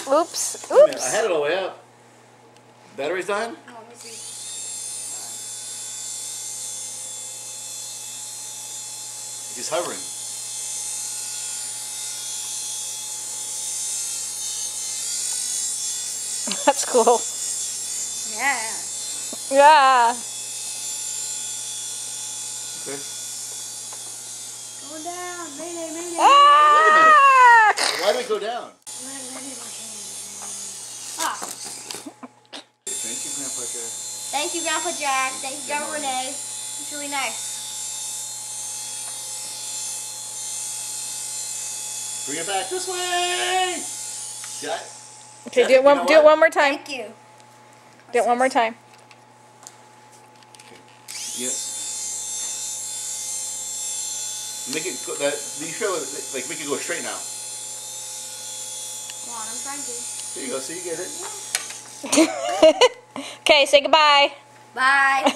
Oops. Wait a minute, Oops. I had it all the way up. Battery's dying? Oh, let me see. He's hovering. That's cool. Yeah. Yeah. Okay. Going down. Mayday, mayday. Ah! Why did it go down? Ah. Thank you, Grandpa Jack. Thank you, Grandpa Jack. Thank you, Grandma Renee. It's really nice. Bring it back this way. Yeah. Okay, Jeff, do it one. you know Do it what? one more time. Thank you. Do it one more time. Yeah. Make it go. You feel like make it go straight now. Come on, I'm trying to. There you go. So you get it. Okay, say goodbye. Bye.